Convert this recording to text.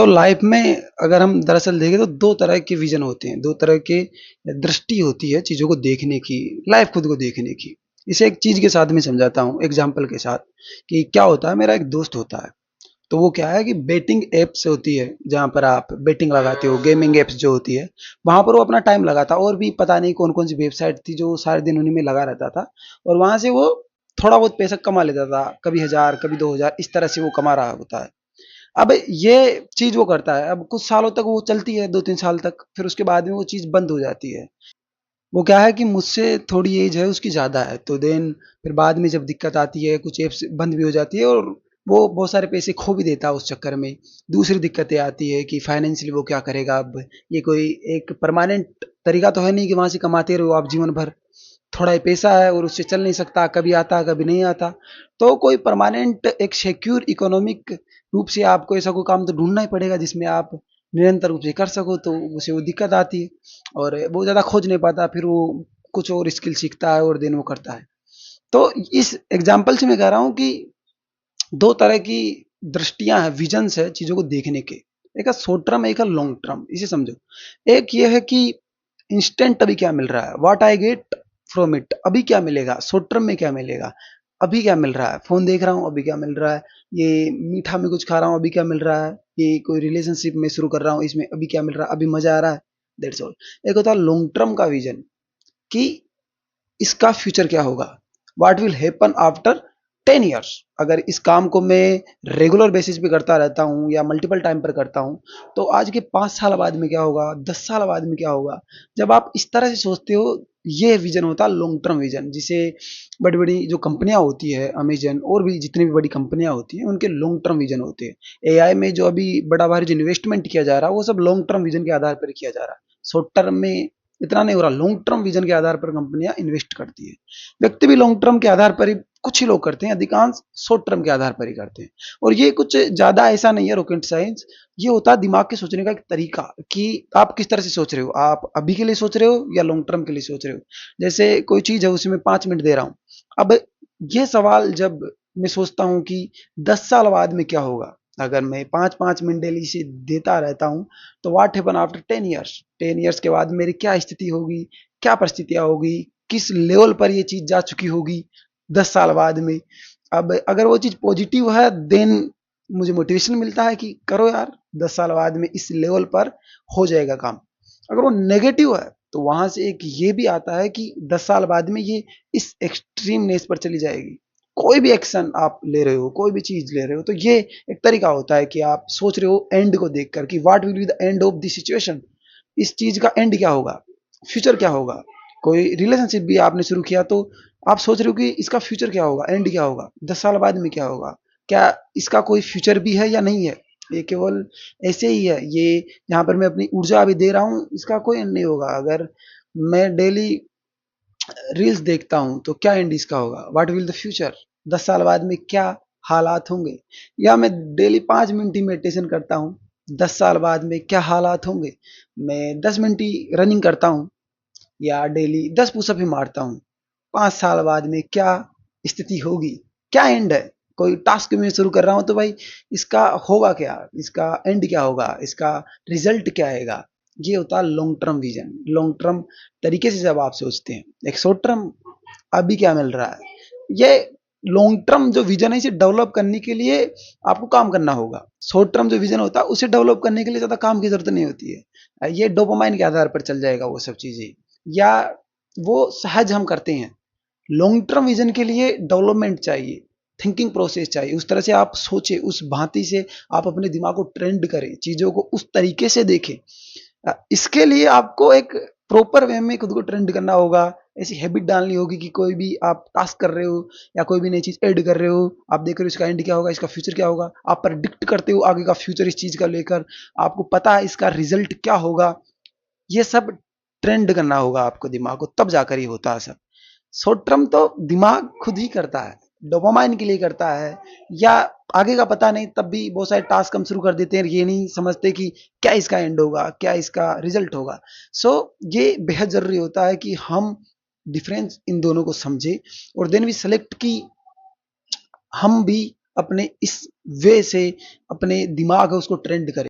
तो लाइफ में अगर हम दरअसल देखें तो दो तरह के विजन होते हैं, दो तरह के दृष्टि होती है चीज़ों को देखने की, लाइफ खुद को देखने की। इसे एक चीज़ के साथ में समझाता हूँ एग्जाम्पल के साथ कि क्या होता है। मेरा एक दोस्त होता है, तो वो क्या है कि बेटिंग एप्स होती है जहाँ पर आप बेटिंग लगाते हो, गेमिंग एप्स जो होती है वहाँ पर वो अपना टाइम लगाता, और भी पता नहीं कौन कौन सी वेबसाइट थी जो सारे दिन उन्हीं में लगा रहता था, और वहाँ से वो थोड़ा बहुत पैसा कमा लेता था, कभी 1000 कभी 2000, इस तरह से वो कमा रहा होता है। अब ये चीज वो करता है, अब कुछ सालों तक वो चलती है, 2-3 साल तक, फिर उसके बाद में वो चीज बंद हो जाती है। वो क्या है कि मुझसे थोड़ी एज है उसकी ज्यादा है, तो देन फिर बाद में जब दिक्कत आती है, कुछ एप्स बंद भी हो जाती है, और वो बहुत सारे पैसे खो भी देता है उस चक्कर में। दूसरी दिक्कतें आती है कि फाइनेंशियली वो क्या करेगा अब। ये कोई एक परमानेंट तरीका तो है नहीं कि वहां से कमाते रहो आप जीवन भर। थोड़ा ही पैसा है और उससे चल नहीं सकता, कभी आता कभी नहीं आता। तो कोई परमानेंट एक सिक्योर इकोनॉमिक रूप से आपको ऐसा कोई काम तो ढूंढना ही पड़ेगा जिसमें आप निरंतर रूप से कर सको, तो उसे वो दिक्कत आती है और वो ज़्यादा खोज नहीं पाता, फिर वो कुछ और स्किल सीखता है और देन वो करता है। तो इस एग्जाम्पल से मैं कह रहा हूँ कि दो तरह की दृष्टियां हैं, विजन्स है चीज़ों को देखने के। एक है शॉर्ट टर्म, एक है लॉन्ग टर्म, इसे समझो। एक ये है कि इंस्टेंट अभी क्या मिल रहा है, what I get from it, अभी क्या मिलेगा, शॉर्ट टर्म में क्या मिलेगा, अभी क्या मिल रहा है, फोन देख रहा हूँ अभी क्या मिल रहा है, ये मीठा में कुछ खा रहा हूँ अभी क्या मिल रहा है, ये कोई रिलेशनशिप में शुरू कर रहा हूँ इसमें अभी क्या मिल रहा है, अभी मजा आ रहा है, दैट्स ऑल। एक होता है लॉन्ग टर्म का विजन कि इसका फ्यूचर क्या होगा, what will happen after 10 years. अगर इस काम को मैं रेगुलर बेसिस पे करता रहता हूँ या मल्टीपल टाइम पर करता हूँ, तो आज के 5 साल बाद में क्या होगा, 10 साल बाद में क्या होगा। जब आप इस तरह से सोचते हो, ये विजन होता है लॉन्ग टर्म विजन, जिसे बड़ी बड़ी जो कंपनियां होती है, अमेजन और भी जितनी भी बड़ी कंपनियां होती हैं, उनके लॉन्ग टर्म विजन होते हैं। एआई में जो अभी बड़ा भारी जो इन्वेस्टमेंट किया जा रहा है, वो सब लॉन्ग टर्म विजन के आधार पर किया जा रहा है। शॉर्ट टर्म में इतना नहीं हो रहा, लॉन्ग टर्म विजन के आधार पर कंपनियां इन्वेस्ट करती है। व्यक्ति भी लॉन्ग टर्म के आधार पर ही, कुछ ही लोग करते हैं, अधिकांश शॉर्ट टर्म के आधार पर ही करते हैं। और ये कुछ ज्यादा ऐसा नहीं है रॉकेट साइंस, ये होता है दिमाग के सोचने का एक तरीका कि आप किस तरह से सोच रहे हो, आप अभी के लिए सोच रहे हो या लॉन्ग टर्म के लिए सोच रहे हो। जैसे कोई चीज है उसमें 5 मिनट दे रहा हूं, अब ये सवाल जब मैं सोचता हूं कि 10 साल बाद में क्या होगा, अगर मैं 5-5 मिनट डेली से देता रहता हूं, तो what happen after 10 years, 10 years के बाद मेरी क्या स्थिति होगी, क्या परिस्थितियां होगी, किस लेवल पर ये चीज जा चुकी होगी 10 साल बाद में। अब अगर वो चीज पॉजिटिव है, देन मुझे मोटिवेशन मिलता है कि करो यार, 10 साल बाद में इस लेवल पर हो जाएगा काम। अगर वो नेगेटिव है, तो वहां से एक ये भी आता है कि 10 साल बाद में ये इस एक्सट्रीमनेस पर चली जाएगी। कोई भी एक्शन आप ले रहे हो, कोई भी चीज ले रहे हो, तो ये एक तरीका होता है कि आप सोच रहे हो एंड को देखकर कि what will be the end of this situation, इस चीज का एंड क्या होगा, फ्यूचर क्या होगा। कोई रिलेशनशिप भी आपने शुरू किया, तो आप सोच रहे हो कि इसका फ्यूचर क्या होगा, एंड क्या होगा, 10 साल बाद में क्या होगा, क्या इसका कोई फ्यूचर भी है या नहीं है। ये केवल ऐसे ही है, ये यहाँ पर मैं अपनी ऊर्जा अभी दे रहा हूँ, इसका कोई एंड नहीं होगा। अगर मैं डेली रील्स देखता हूँ, तो क्या एंड इसका होगा, व्हाट विल द फ्यूचर, 10 साल बाद में क्या हालात होंगे। या मैं डेली 5 मिनट ही मेडिटेशन करता हूँ, 10 साल बाद में क्या हालात होंगे। मैं 10 मिनट ही रनिंग करता हूँ या डेली 10 पुशअप ही मारता हूँ, 5 साल बाद में क्या स्थिति होगी, क्या एंड है। कोई टास्क में शुरू कर रहा हूँ, तो भाई इसका होगा क्या, इसका एंड क्या होगा, इसका रिजल्ट क्या आएगा। ये होता है long term vision. Long term तरीके से जब आप सोचते हैं, एक शॉर्ट टर्म अभी क्या मिल रहा है, ये लॉन्ग टर्म जो विजन है इसे डेवलप करने के लिए आपको काम करना होगा। शॉर्ट टर्म जो विजन होता है उसे डेवलप करने के लिए ज्यादा काम की जरूरत नहीं होती है, ये डोपामाइन के आधार पर चल जाएगा वो सब चीजें, या वो सहज हम करते हैं। लॉन्ग टर्म विजन के लिए डेवलपमेंट चाहिए, थिंकिंग प्रोसेस चाहिए, उस तरह से आप सोचे, उस भांति से आप अपने दिमाग को ट्रेंड करें, चीजों को उस तरीके से देखें। इसके लिए आपको एक प्रॉपर वे में खुद को ट्रेंड करना होगा। ऐसी हैबिट डालनी होगी कि कोई भी आप टास्क कर रहे हो या कोई भी नई चीज ऐड कर रहे हो, आप देख रहे हो इसका एंड क्या होगा, इसका फ्यूचर क्या होगा, आप प्रेडिक्ट करते हो आगे का फ्यूचर इस चीज का लेकर, आपको पता है इसका रिजल्ट क्या होगा। ये सब ट्रेंड करना होगा आपको दिमाग को, तब जाकर ही होता है सब। शॉर्ट टर्म तो दिमाग खुद ही करता है, डोपामाइन के लिए करता है, या आगे का पता नहीं, तब भी बहुत सारे टास्क हम शुरू कर देते हैं, ये नहीं समझते कि क्या इसका एंड होगा, क्या इसका रिजल्ट होगा। सो ये बेहद जरूरी होता है कि हम डिफरेंस इन दोनों को समझे, और देन भी सेलेक्ट की हम भी अपने इस वे से अपने दिमाग है उसको ट्रेंड करें।